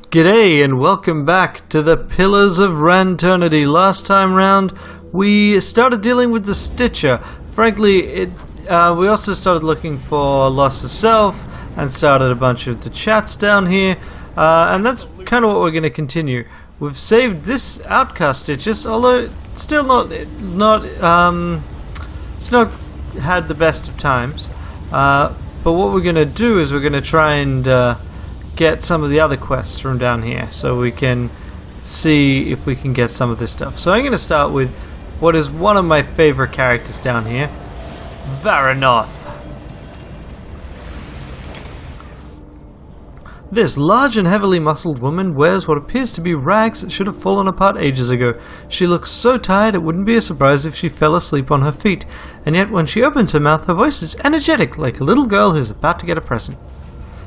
G'day and welcome back to the Pillars of Ranternity. Last time round we started dealing with the Stitcher. Frankly, we also started looking for Loss of Self and started a bunch of the chats down here. And that's kind of what we're going to continue. We've saved this Outcast Stitches, although still it's not had the best of times. But what we're going to do is we're going to try and get some of the other quests from down here so we can see if we can get some of this stuff. So I'm going to start with what is one of my favorite characters down here, Varanoth. This large and heavily muscled woman wears what appears to be rags that should have fallen apart ages ago. She looks so tired it wouldn't be a surprise if she fell asleep on her feet, and yet when she opens her mouth her voice is energetic like a little girl who's about to get a present.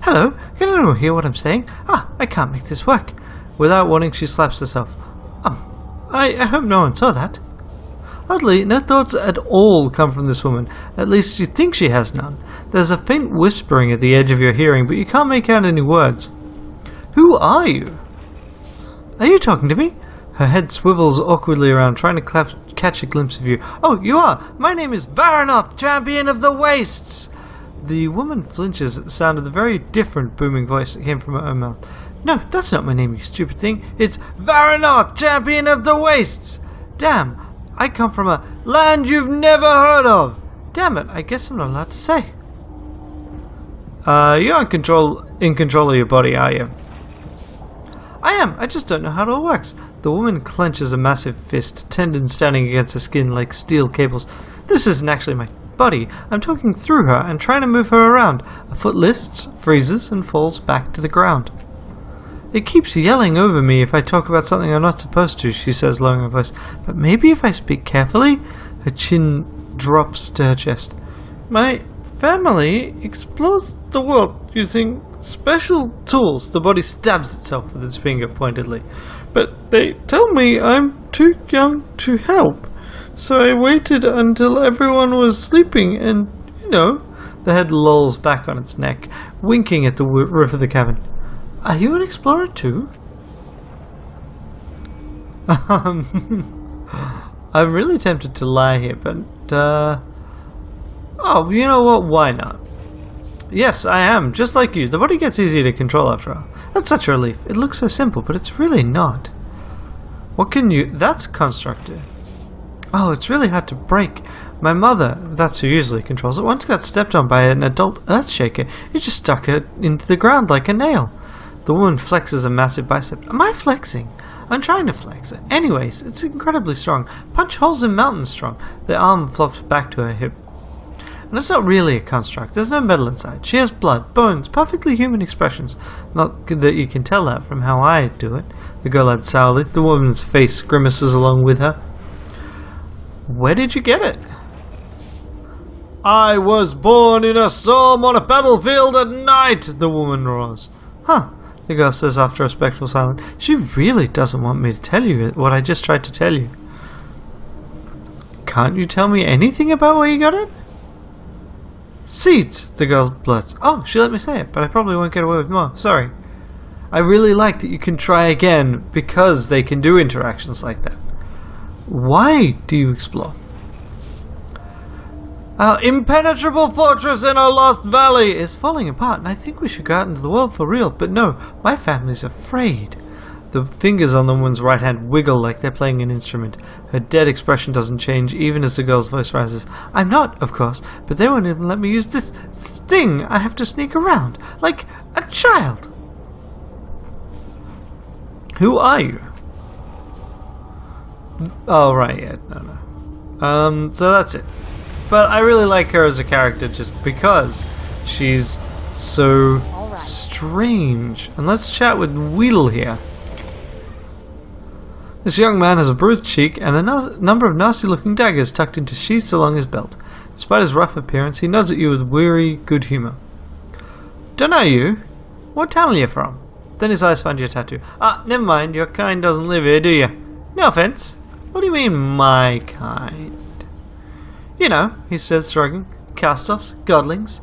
Hello, can anyone hear what I'm saying? I can't make this work. Without warning, she slaps herself. I hope no one saw that. Oddly, no thoughts at all come from this woman. At least you think she has none. There's a faint whispering at the edge of your hearing, but you can't make out any words. Who are you? Are you talking to me? Her head swivels awkwardly around, trying to catch a glimpse of you. Oh, you are! My name is Varanoth, champion of the wastes! The woman flinches at the sound of the very different booming voice that came from her own mouth. No, that's not my name, you stupid thing. It's Varanoth, champion of the wastes! Damn, I come from a land you've never heard of! Damn it, I guess I'm not allowed to say. You're in control of your body, are you? I am, I just don't know how it all works. The woman clenches a massive fist, tendons standing against her skin like steel cables. This isn't actually my body. I'm talking through her and trying to move her around. A foot lifts, freezes, and falls back to the ground. It keeps yelling over me if I talk about something I'm not supposed to, she says, lowering her voice. But maybe if I speak carefully? Her chin drops to her chest. My family explores the world using special tools. The body stabs itself with its finger pointedly. But they tell me I'm too young to help. So I waited until everyone was sleeping and, the head lolls back on its neck, winking at the roof of the cabin. Are you an explorer too? I'm really tempted to lie here, but, oh, you know what, why not? Yes, I am, just like you. The body gets easier to control after all. That's such a relief. It looks so simple, but it's really not. What can you... That's constructive. Oh, it's really hard to break. My mother, that's who usually controls it, once got stepped on by an adult earthshaker. It just stuck her into the ground like a nail. The woman flexes a massive bicep. Am I flexing? I'm trying to flex. Anyways, it's incredibly strong. Punch holes in mountains strong. The arm flops back to her hip. And it's not really a construct. There's no metal inside. She has blood, bones, perfectly human expressions. Not that you can tell that from how I do it. The girl adds sourly. The woman's face grimaces along with her. Where did you get it? I was born in a storm on a battlefield at night, the woman roars. Huh, the girl says after a respectful silence. She really doesn't want me to tell you what I just tried to tell you. Can't you tell me anything about where you got it? Seeds, the girl blurts. Oh, she let me say it, but I probably won't get away with more. Sorry. I really like that you can try again because they can do interactions like that. Why do you explore? Our impenetrable fortress in our lost valley is falling apart, and I think we should go out into the world for real. But no, my family's afraid. The fingers on the woman's right hand wiggle like they're playing an instrument. Her dead expression doesn't change, even as the girl's voice rises. I'm not, of course, but they won't even let me use this thing. I have to sneak around, like a child. Who are you? Oh, right, yeah, no. So that's it. But I really like her as a character just because she's so strange. And let's chat with Weedle here. This young man has a bruised cheek and a number of nasty-looking daggers tucked into sheaths along his belt. Despite his rough appearance, he nods at you with weary good humor. Don't know you. What town are you from? Then his eyes find your tattoo. Never mind, your kind doesn't live here, do you? No offense. What do you mean, my kind? You know, he says, shrugging. Cast-offs, godlings,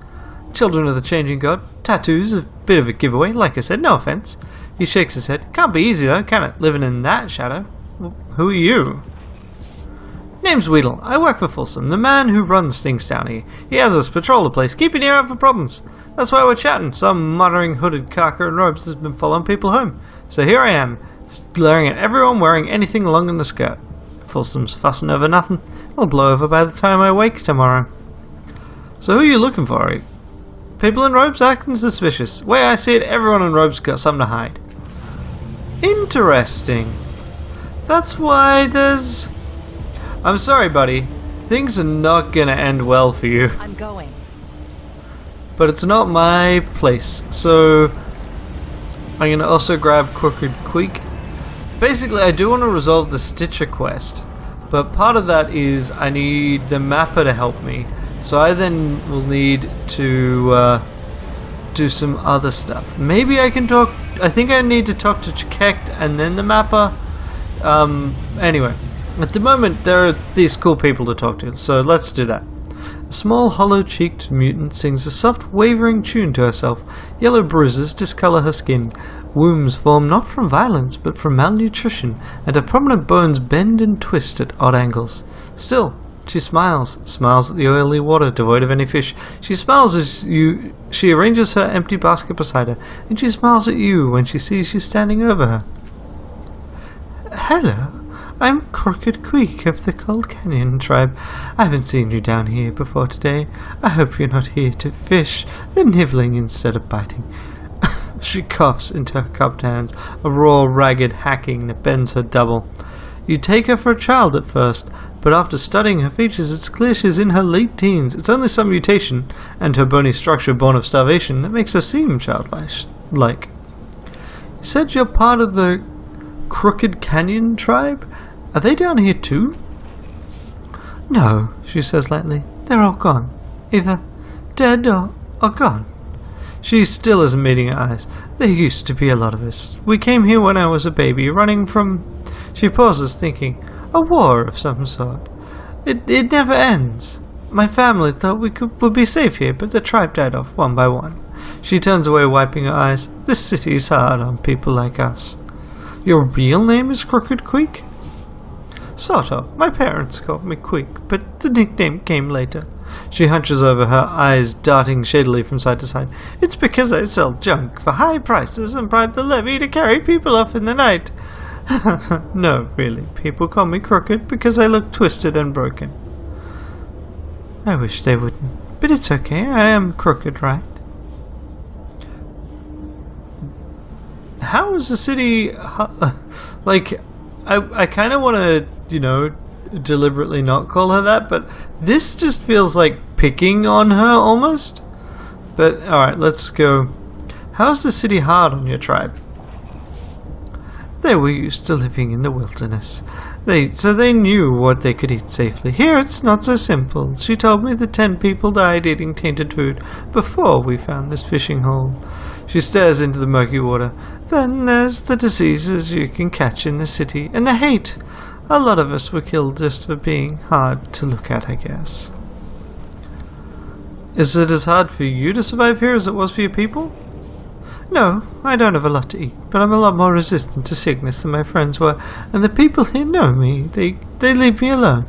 children of the changing god, tattoos, a bit of a giveaway, like I said, no offense. He shakes his head. Can't be easy though, can it? Living in that shadow. Well, who are you? Name's Weedle. I work for Folsom, the man who runs things down here. He has us patrol the place, keep an ear out for problems. That's why we're chatting. Some muttering hooded carker in robes has been following people home. So here I am, glaring at everyone wearing anything long in the skirt. Folsom's fussing over nothing. It'll blow over by the time I wake tomorrow. So who are you looking for? People in robes acting suspicious. Way I see it, everyone in robes got something to hide. Interesting. That's why there's... I'm sorry, buddy. Things are not gonna end well for you. I'm going. But it's not my place, so I'm gonna also grab Crooked Queek. Basically, I do want to resolve the Stitcher quest, but part of that is I need the mapper to help me. So I then will need to do some other stuff. Maybe I can talk... I think I need to talk to Chikekt and then the mapper. Anyway, at the moment there are these cool people to talk to, so let's do that. A small hollow-cheeked mutant sings a soft wavering tune to herself. Yellow bruises discolor her skin. Wounds form not from violence but from malnutrition, and her prominent bones bend and twist at odd angles. Still, she smiles at the oily water devoid of any fish. She smiles as she arranges her empty basket beside her, and she smiles at you when she sees you standing over her. Hello, I'm Crooked Queek of the Cold Canyon tribe. I haven't seen you down here before today. I hope you're not here to fish. They're nibbling instead of biting. She coughs into her cupped hands, a raw, ragged hacking that bends her double. You take her for a child at first, but after studying her features, it's clear she's in her late teens. It's only some mutation, and her bony structure born of starvation, that makes her seem childlike. You said you're part of the Crooked Canyon tribe? Are they down here too? No, she says lightly. They're all gone. Either dead or gone. She still isn't meeting her eyes. There used to be a lot of us. We came here when I was a baby, running from... She pauses, thinking. A war of some sort. It never ends. My family thought would be safe here, but the tribe died off one by one. She turns away, wiping her eyes. This city's hard on people like us. Your real name is Crooked Queek? Sort of. My parents called me Queek, but the nickname came later. She hunches over, her eyes darting shadily from side to side. It's because I sell junk for high prices and bribe the levy to carry people off in the night. No, really. People call me Crooked because I look twisted and broken. I wish they wouldn't. But it's okay. I am crooked, right? How is the city... like, I kind of want to, deliberately not call her that, but this just feels like picking on her almost. But, alright, let's go. How's the city hard on your tribe? They were used to living in the wilderness. So they knew what they could eat safely. Here it's not so simple. She told me that 10 people died eating tainted food before we found this fishing hole. She stares into the murky water. Then there's the diseases you can catch in the city, and the hate. A lot of us were killed just for being hard to look at, I guess. Is it as hard for you to survive here as it was for your people? No, I don't have a lot to eat, but I'm a lot more resistant to sickness than my friends were, and the people here know me. They leave me alone.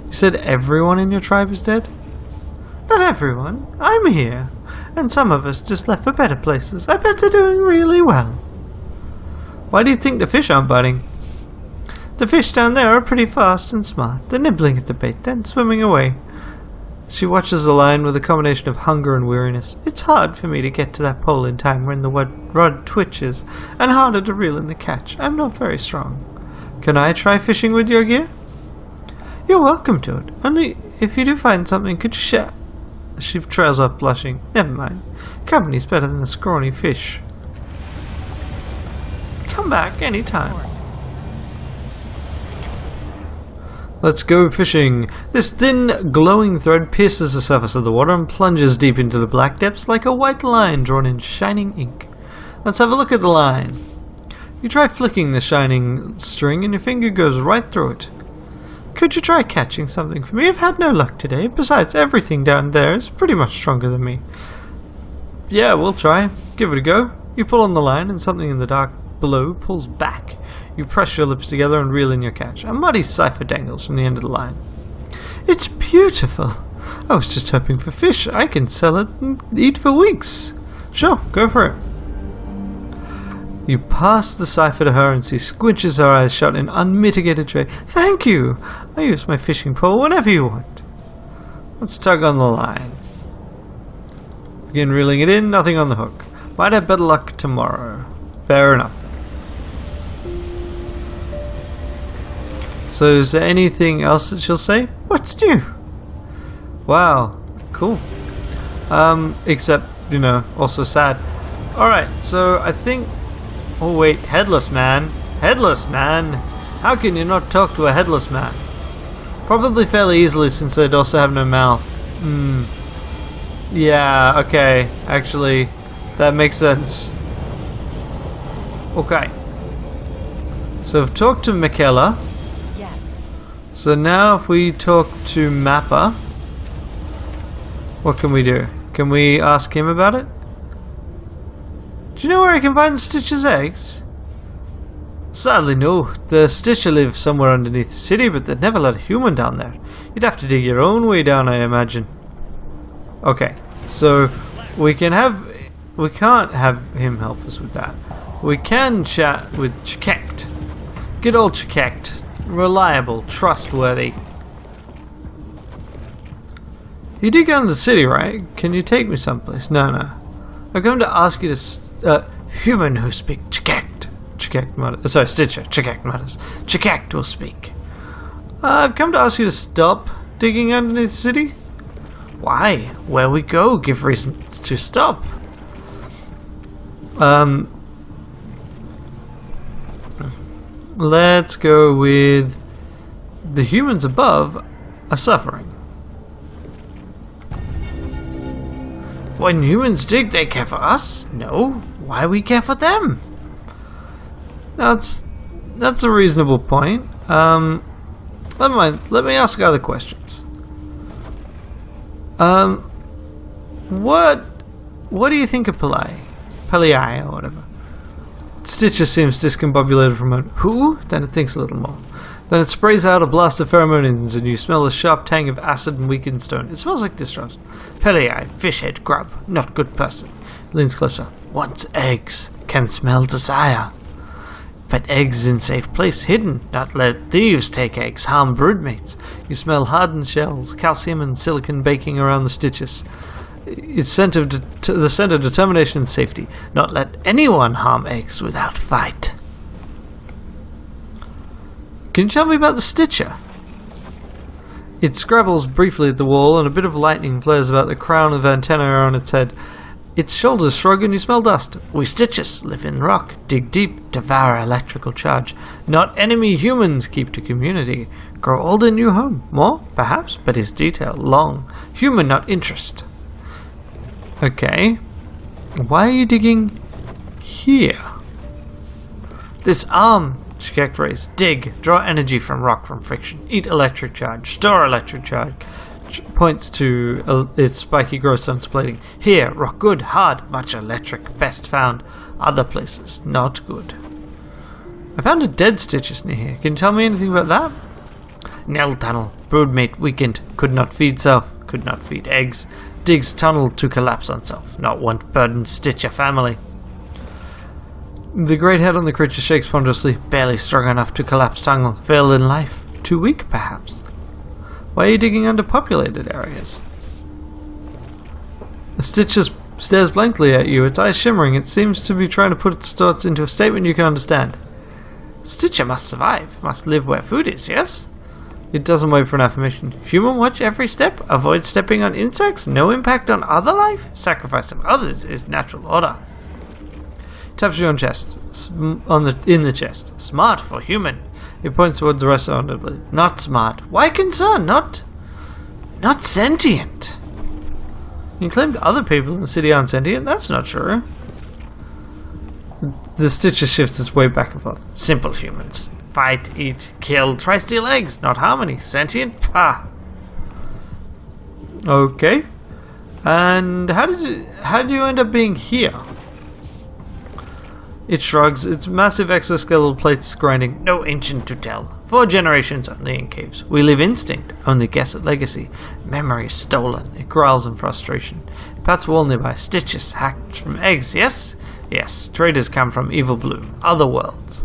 You said everyone in your tribe is dead? Not everyone. I'm here. And some of us just left for better places. I bet they're doing really well. Why do you think the fish aren't biting? The fish down there are pretty fast and smart. They're nibbling at the bait, then swimming away. She watches the line with a combination of hunger and weariness. It's hard for me to get to that pole in time when the rod twitches, and harder to reel in the catch. I'm not very strong. Can I try fishing with your gear? You're welcome to it. Only if you do find something, could you share? She trails off, blushing. Never mind. Company's better than a scrawny fish. Come back any time. Let's go fishing. This thin, glowing thread pierces the surface of the water and plunges deep into the black depths like a white line drawn in shining ink. Let's have a look at the line. You try flicking the shining string and your finger goes right through it. Could you try catching something for me? I've had no luck today. Besides, everything down there is pretty much stronger than me. Yeah, we'll try. Give it a go. You pull on the line and something in the dark below pulls back. You press your lips together and reel in your catch. A muddy cipher dangles from the end of the line. It's beautiful. I was just hoping for fish. I can sell it and eat for weeks. Sure, go for it. You pass the cipher to her and she squinches her eyes shut in unmitigated joy. Thank you. I use my fishing pole whenever you want. Let's tug on the line. Begin reeling it in, nothing on the hook. Might have better luck tomorrow. Fair enough. So is there anything else that she'll say? What's new? Wow, cool. Except, you know, also sad. Alright, so I think... Oh wait, headless man. Headless man? How can you not talk to a headless man? Probably fairly easily since they'd also have no mouth. Yeah, okay. Actually, that makes sense. Okay. So I've talked to Michaela. Yes. So now if we talk to Mappa, what can we do? Can we ask him about it? Do you know where I can find the Stitcher's eggs? Sadly no. The Stitcher lives somewhere underneath the city, but they'd never let a human down there. You'd have to dig your own way down, I imagine. Okay, so we can't have him help us with that. We can chat with Chikekt. Good old Chikekt. Reliable, trustworthy. You did go into the city, right? Can you take me someplace? No. I'm going to ask you to... human who speak Chikekt. Chikekt mutters. Sorry, Stitcher. Chikekt mutters. Chikekt will speak. I've come to ask you to stop digging underneath the city. Why? Where we go give reason to stop. Let's go with the humans above are suffering. When humans dig, they care for us? No. Why we care for them? That's a reasonable point. Never mind. Let me ask other questions. What do you think of Pelei or whatever? Stitcher seems discombobulated for a moment. Who? Then it thinks a little more. Then it sprays out a blast of pheromones and you smell a sharp tang of acid and weakened stone. It smells like distrust. Pelei, fishhead grub, not good person. Leans closer. Wants eggs. Can smell desire. But eggs in safe place, hidden. Not let thieves take eggs, harm broodmates. You smell hardened shells, calcium and silicon baking around the stitches. It's the scent of determination and safety. Not let anyone harm eggs without fight. Can you tell me about the Stitcher? It scrabbles briefly at the wall and a bit of lightning flares about the crown of antenna on its head. Its shoulders shrug and you smell dust. We Stitches live in rock, dig deep, devour electrical charge. Not enemy humans keep to community. Grow old in new home. More, perhaps, but is detail long. Human, not interest. Okay. Why are you digging here? This arm, Chikekt raised. Dig. Draw energy from rock from friction. Eat electric charge. Store electric charge. Points to its spiky growth unsplitting. Here, rock good, hard, much electric. Best found. Other places, not good. I found a dead Stitches near here. Can you tell me anything about that? Nell tunnel. Broodmate weakened. Could not feed self. Could not feed eggs. Digs tunnel to collapse on self. Not want burden Stitcher family. The great head on the creature shakes ponderously. Barely strong enough to collapse tunnel. Failed in life. Too weak, perhaps. Why are you digging underpopulated areas? The Stitcher stares blankly at you, its eyes shimmering. It seems to be trying to put its thoughts into a statement you can understand. Stitcher must survive. Must live where food is, yes? It doesn't wait for an affirmation. Human watch every step. Avoid stepping on insects. No impact on other life. Sacrifice of others is natural order. Taps you on chest. In the chest. Smart for human. It points towards the rest audibly. Not smart. Why concern? Not sentient. You claimed other people in the city aren't sentient? That's not true. The Stitcher shifts its way back and forth. Simple humans. Fight, eat, kill, try steal eggs. Not harmony. Sentient? Pah. Okay. And how did you end up being here? It shrugs, its massive exoskeletal plates grinding. No ancient to tell. 4 generations only in caves. We live instinct, only guess at legacy. Memory stolen. It growls in frustration. It pats wall nearby. Stitches hacked from eggs, yes? Yes. Traders come from evil blue. Other worlds.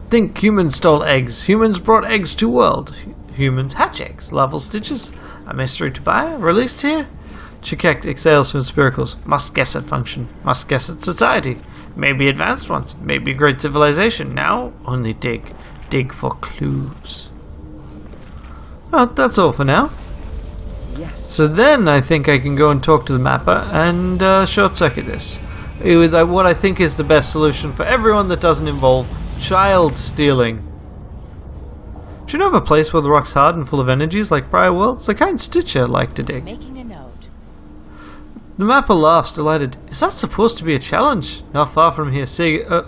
Think humans stole eggs. Humans brought eggs to world. Humans hatch eggs. Larval stitches. A mystery to buy. Released here? Chikek exhales from spiracles. Must guess at function. Must guess at society. Maybe advanced ones. Maybe great civilization. Now, only dig. Dig for clues. Well, that's all for now. Yes. So then I think I can go and talk to the mapper and short-circuit this. With what I think is the best solution for everyone that doesn't involve child stealing. Do you know of a place where the rock's hard and full of energies like prior worlds? The kind Stitcher like to dig. Making a note. The mapper laughs, delighted. Is that supposed to be a challenge? Not far from here,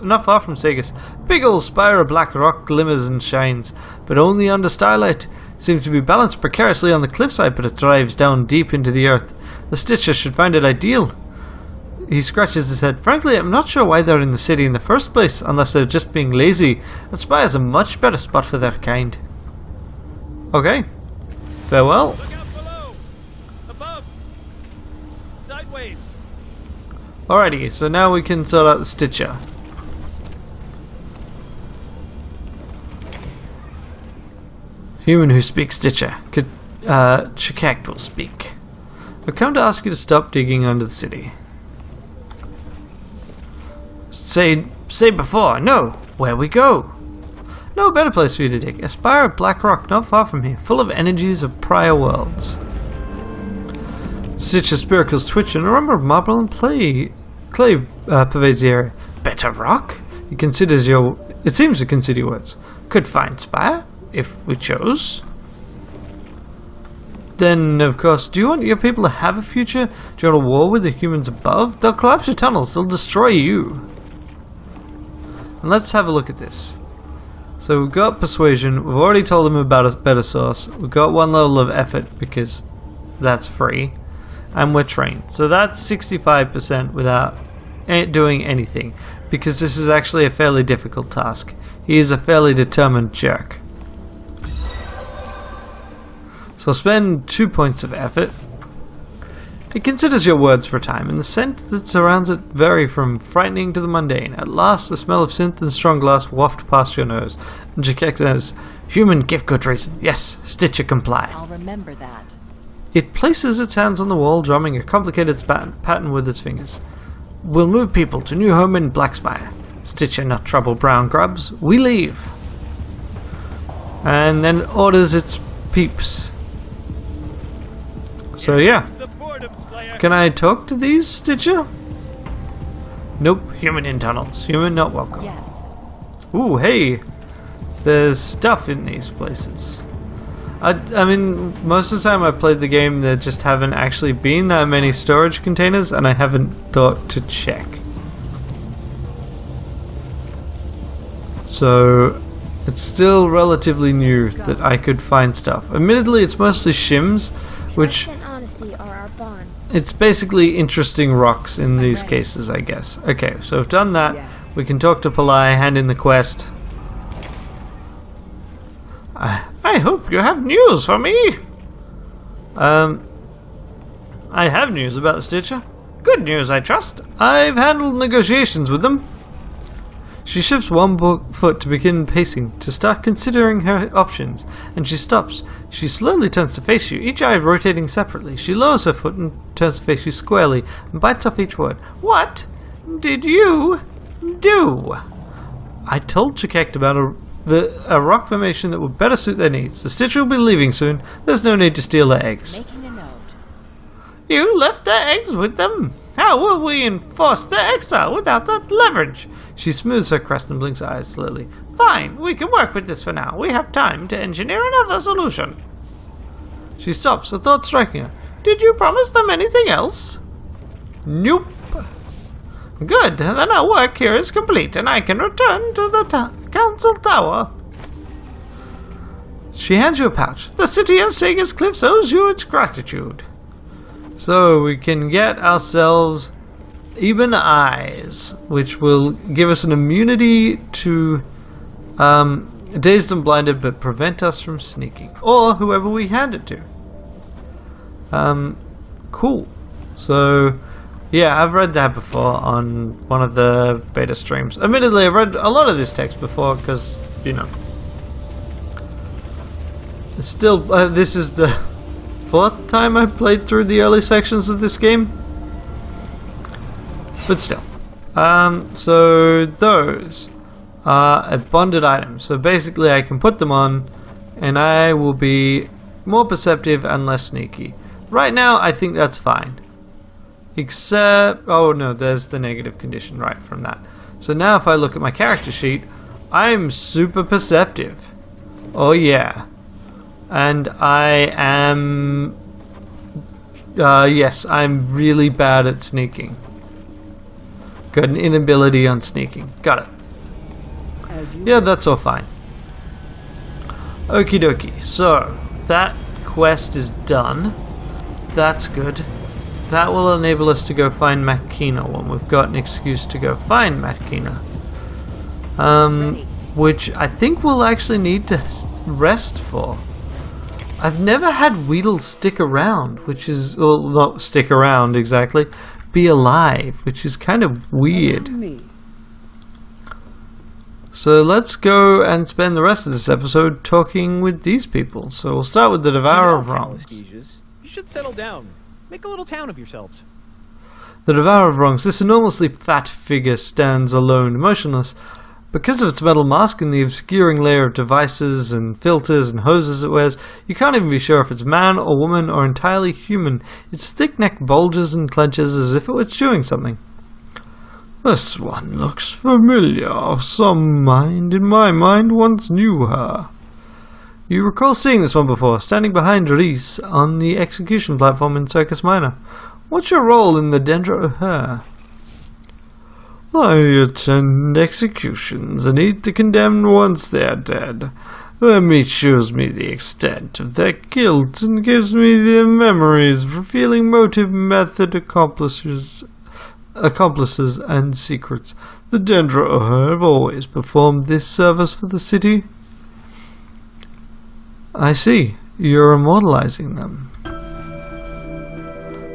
not far from Sagus. Big old spire of black rock glimmers and shines, but only under starlight. Seems to be balanced precariously on the cliffside, but it dives down deep into the earth. The Stitcher should find it ideal. He scratches his head. Frankly, I'm not sure why they're in the city in the first place, unless they're just being lazy. That spire is a much better spot for their kind. Okay. Farewell. Look out below! Above! Sideways! Alrighty, so now we can sort out the Stitcher. Human who speaks Stitcher. Chikek will speak. I've come to ask you to stop digging under the city. Say before, no. Where we go? No better place for you to dig. A spire of black rock not far from here, full of energies of prior worlds. Stitcher's spiracles twitch and a rumble of marble and clay pervades the area. Better rock? It seems to consider your words. Could find spire, if we chose. Then, of course, do you want your people to have a future? Do you want a war with the humans above? They'll collapse your tunnels. They'll destroy you. And let's have a look at this. So we've got persuasion. We've already told them about a better source. We've got 1 level of effort because that's free. And we're trained. So that's 65% without doing anything. Because this is actually a fairly difficult task. He is a fairly determined jerk. So spend 2 points of effort. It considers your words for a time, and the scent that surrounds it vary from frightening to the mundane. At last, the smell of synth and strong glass waft past your nose. And Chikek says, "Human, give good reason. Yes, Stitcher comply." I'll remember that. It places its hands on the wall, drumming a complicated pattern with its fingers. "We'll move people to new home in Blackspire. Stitcher not trouble brown grubs. We leave." And then orders its peeps. So yeah. Can I talk to these, Stitcher? Nope. Human in tunnels. Human not welcome. Yes. Ooh, hey. There's stuff in these places. I mean, most of the time I've played the game, there just haven't actually been that many storage containers, and I haven't thought to check. So, it's still relatively new that I could find stuff. Admittedly, it's mostly shims, which... It's basically interesting rocks in these cases, I guess. Okay, so we've done that. Yes. We can talk to Palai, hand in the quest. I hope you have news for me. I have news about the Stitcher. Good news, I trust. I've handled negotiations with them. She shifts 1 foot to begin pacing, to start considering her options, and she stops. She slowly turns to face you, each eye rotating separately. She lowers her foot and turns to face you squarely, and bites off each word. What did you do? I told Chikek about a rock formation that would better suit their needs. The Stitcher will be leaving soon. There's no need to steal their eggs. Making a note. You left their eggs with them. How will we enforce their exile without that leverage? She smooths her crest and blinks her eyes slowly. Fine, we can work with this for now. We have time to engineer another solution. She stops, a thought striking her. Did you promise them anything else? Nope. Good, then our work here is complete, and I can return to the council tower. She hands you a pouch. The city of Sagas Cliffs owes you its gratitude. So we can get ourselves Even Eyes, which will give us an immunity to dazed and blinded, but prevent us from sneaking, or whoever we hand it to. Cool. So, yeah, I've read that before on one of the beta streams. Admittedly, I've read a lot of this text before because, you know, it's still, this is the 4th time I've played through the early sections of this game. But still. So those are a bonded item. So basically I can put them on and I will be more perceptive and less sneaky. Right now I think that's fine. Except, oh no, there's the negative condition right from that. So now if I look at my character sheet, I'm super perceptive. Oh yeah. And I am, yes, I'm really bad at sneaking. Got an inability on sneaking. Got it. Yeah, that's all fine. Okie dokie. So, that quest is done. That's good. That will enable us to go find Makina when we've got an excuse to go find Makina. Which I think we'll actually need to rest for. I've never had Weedle stick around, which is, well, not stick around exactly, be alive, which is kind of weird. So let's go and spend the rest of this episode talking with these people. So we'll start with the Devourer of Wrongs. You should settle down. Make a little town of yourselves. The Devourer of Wrongs. This enormously fat figure stands alone, motionless. Because of its metal mask and the obscuring layer of devices and filters and hoses it wears, you can't even be sure if it's man or woman or entirely human. Its thick neck bulges and clenches as if it were chewing something. This one looks familiar. Some mind in my mind once knew her. You recall seeing this one before, standing behind Reese on the execution platform in Circus Minor. What's your role in the Dendra O'Hare? I attend executions and eat the condemned once they are dead. Their meat shows me the extent of their guilt and gives me the memories revealing motive, method, accomplices and secrets. The Dendra O'Hare have always performed this service for the city. I see. You're immortalizing them.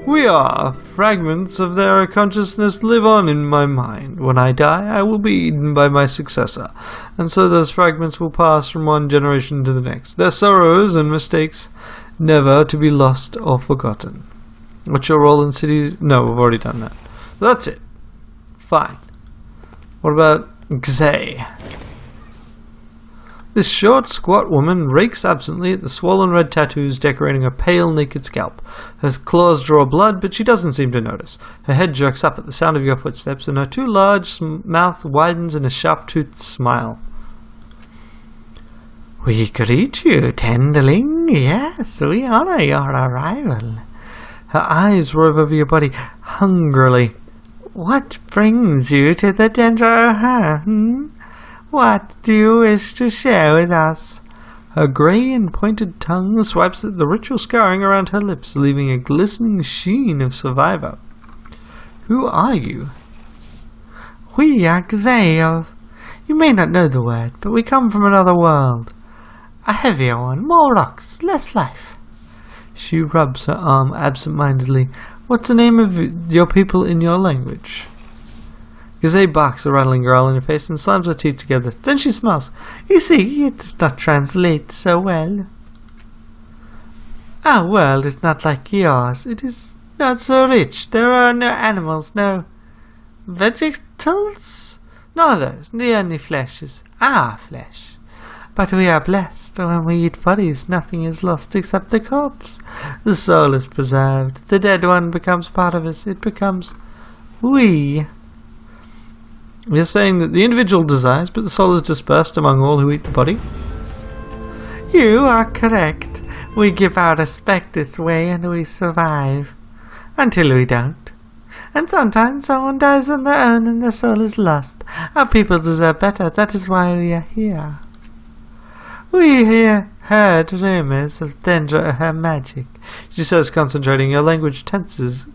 We are. Fragments of their consciousness live on in my mind. When I die, I will be eaten by my successor, and so those fragments will pass from one generation to the next, their sorrows and mistakes never to be lost or forgotten. What's your role in cities? No, we've already done that. That's it. Fine. What about Xay? This short, squat woman rakes absently at the swollen red tattoos decorating her pale, naked scalp. Her claws draw blood, but she doesn't seem to notice. Her head jerks up at the sound of your footsteps, and her too large mouth widens in a sharp-toothed smile. We greet you, tenderling. Yes, we honor your arrival. Her eyes rove over your body hungrily. What brings you to the Dendra O'Hare, What do you wish to share with us? Her grey and pointed tongue swipes at the ritual scarring around her lips, leaving a glistening sheen of survivor. Who are you? We are Xay. You may not know the word, but we come from another world. A heavier one, more rocks, less life. She rubs her arm absent-mindedly. What's the name of your people in your language? Xay barks a rattling growl in your face and slams her teeth together. Then she smiles. You see, it does not translate so well. Our world is not like yours. It is not so rich. There are no animals, no vegetables. None of those. The only flesh is our flesh. But we are blessed. When we eat bodies, nothing is lost except the corpse. The soul is preserved. The dead one becomes part of us. It becomes we. You're saying that the individual desires, but the soul is dispersed among all who eat the body? You are correct. We give our respect this way and we survive. Until we don't. And sometimes someone dies on their own and their soul is lost. Our people deserve better. That is why we are here. We heard rumors of Dendra O'Hare magic. She says, concentrating. Your language tenses.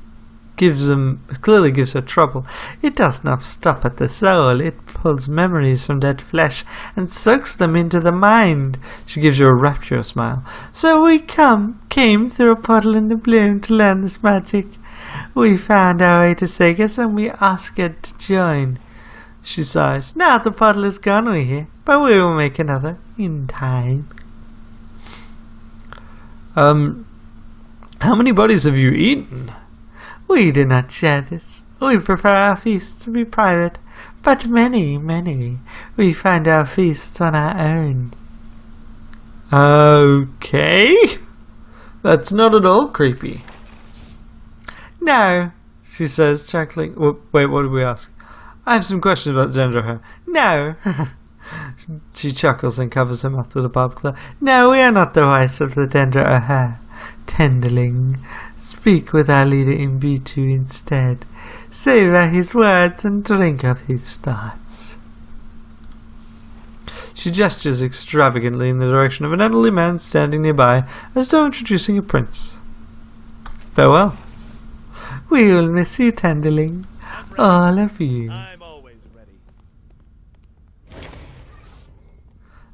clearly gives her trouble. It does not stop at the soul. It pulls memories from dead flesh and soaks them into the mind. She gives you a rapturous smile. So we came through a puddle in the bloom to learn this magic. We found our way to Sagas and we asked her to join. She sighs. Now the puddle is gone, we hear, but we will make another in time. How many bodies have you eaten? We do not share this. We prefer our feasts to be private, but many, we find our feasts on our own. Okay. That's not at all creepy. No, she says, chuckling. Wait, what did we ask? I have some questions about the gender of her. No. She chuckles and covers her mouth with a barbed claw. No, we are not the wives of the gender of her. Tenderling, speak with our leader in B2 instead. Savor his words and drink of his thoughts. She gestures extravagantly in the direction of an elderly man standing nearby, as though introducing a prince. Farewell. We will miss you, Tenderling. All of you. I'm always ready.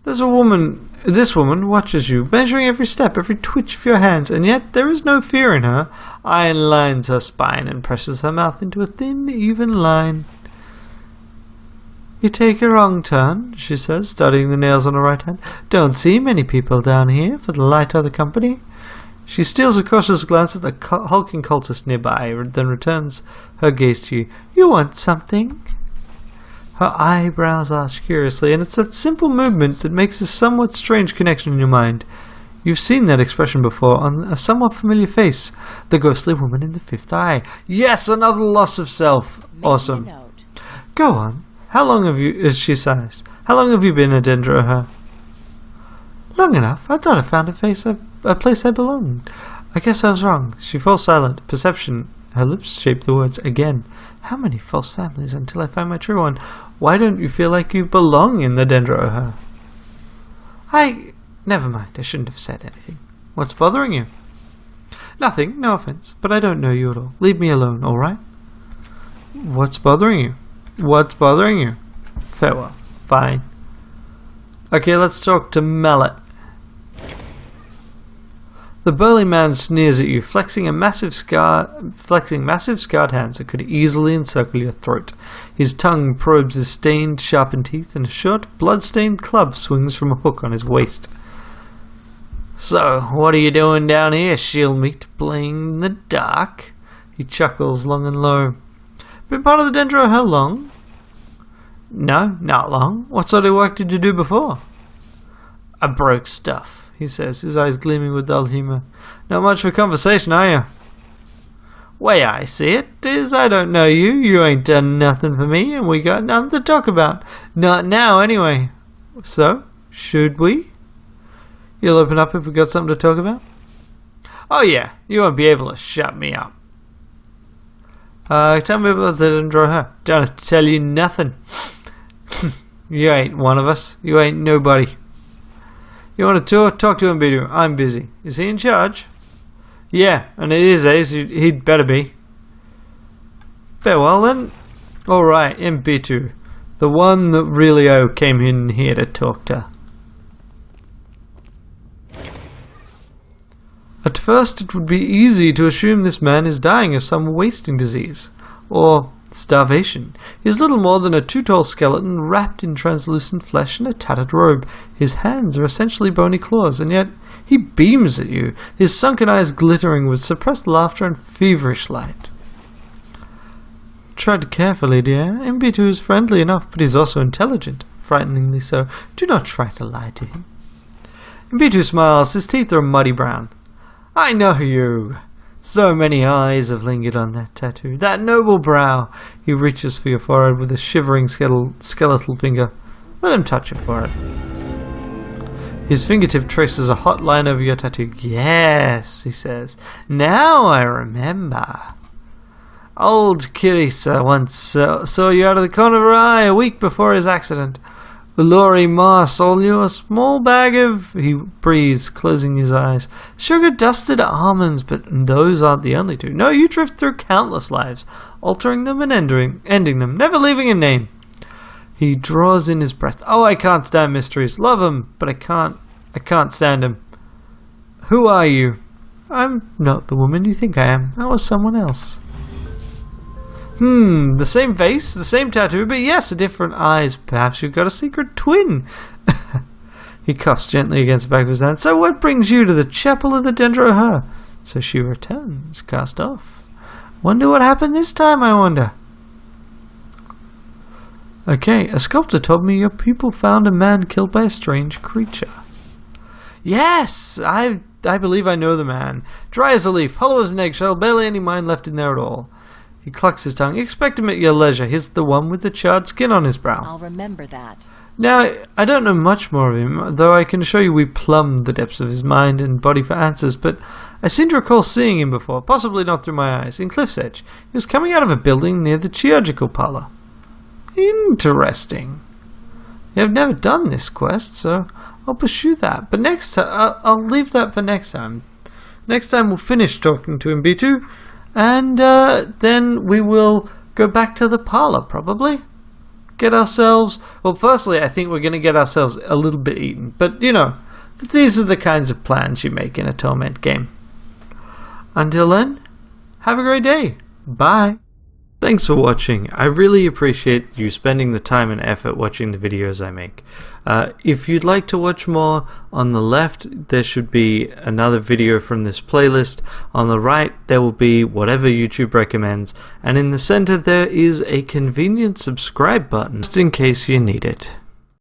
There's a woman. This woman watches you, measuring every step, every twitch of your hands, and yet there is no fear in her. Iron lines her spine and presses her mouth into a thin, even line. You take a wrong turn, she says, studying the nails on her right hand. Don't see many people down here for the light of the company. She steals a cautious glance at the hulking cultist nearby, then returns her gaze to you. You want something? Her eyebrows arch curiously, and it's that simple movement that makes a somewhat strange connection in your mind. You've seen that expression before on a somewhat familiar face. The ghostly woman in the fifth eye. Yes, another loss of self. Awesome. Go on. How long have you... she sighs. How long have you been a Dendra her? Long enough. I thought I found a place I belonged. I guess I was wrong. She falls silent. Perception. Her lips shape the words again. How many false families until I find my true one? Why don't you feel like you belong in the Dendra her? Never mind. I shouldn't have said anything. What's bothering you? Nothing. No offense. But I don't know you at all. Leave me alone, all right? What's bothering you? What's bothering you? Farewell. Fine. Okay, let's talk to Mallet. The burly man sneers at you, flexing massive scarred hands that could easily encircle your throat. His tongue probes his stained, sharpened teeth, and a short, blood-stained club swings from a hook on his waist. So, what are you doing down here, shield meat, playing in the dark? He chuckles long and low. Been part of the Dendro how long? No, not long. What sort of work did you do before? I broke stuff, he says, his eyes gleaming with dull humour. Not much for conversation, are you? Way I see it is I don't know you, you ain't done nothing for me, and we got nothing to talk about. Not now, anyway. So, should we? You'll open up if we got something to talk about? Oh yeah, you won't be able to shut me up. Tell me about the Dendro. Don't have to tell you nothing. You ain't one of us. You ain't nobody. You want to tour? Talk to him, Bidu. I'm busy. Is he in charge? Yeah, and it is Ace. He'd better be. Farewell then. Alright, M2. The one that really came in here to talk to. At first it would be easy to assume this man is dying of some wasting disease, or starvation. He is little more than a 2-tall skeleton wrapped in translucent flesh and a tattered robe. His hands are essentially bony claws, and yet he beams at you, his sunken eyes glittering with suppressed laughter and feverish light. Tread carefully, dear. M2 is friendly enough, but he's also intelligent, frighteningly so. Do not try to lie to him. M2 smiles, his teeth are muddy brown. I know you. So many eyes have lingered on that tattoo. That noble brow. He reaches for your forehead with a shivering skeletal finger. Let him touch it for it. His fingertip traces a hot line over your tattoo. Yes, he says. Now I remember. Old Kirisa once saw you out of the corner of her eye a week before his accident. Lori Moss, all you, a small bag of... He breathes, closing his eyes. Sugar-dusted almonds, but those aren't the only two. No, you drift through countless lives, altering them and ending them, never leaving a name. He draws in his breath. Oh, I can't stand mysteries. Love 'em, but I can't stand 'em. Who are you? I'm not the woman you think I am. I was someone else. The same face, the same tattoo, but yes, different eyes. Perhaps you've got a secret twin. He coughs gently against the back of his hand. So what brings you to the chapel of the Dendroher? So she returns, cast off. Wonder what happened this time, I wonder. Okay, a sculptor told me your people found a man killed by a strange creature. Yes, I believe I know the man. Dry as a leaf, hollow as an eggshell, barely any mind left in there at all. He clucks his tongue. Expect him at your leisure. Here's the one with the charred skin on his brow. I'll remember that. Now, I don't know much more of him, though I can assure you we plumbed the depths of his mind and body for answers, but I seem to recall seeing him before, possibly not through my eyes, in Cliff's Edge. He was coming out of a building near the chirurgical parlor. Interesting. I've never done this quest, so I'll pursue that. But next time, I'll leave that for next time. Next time we'll finish talking to him, B2, and then we will go back to the parlor, probably. Get ourselves... Well, firstly, I think we're going to get ourselves a little bit eaten. But, you know, these are the kinds of plans you make in a Torment game. Until then, have a great day. Bye. Thanks for watching. I really appreciate you spending the time and effort watching the videos I make. If you'd like to watch more, on the left there should be another video from this playlist. On the right there will be whatever YouTube recommends, and in the center there is a convenient subscribe button just in case you need it.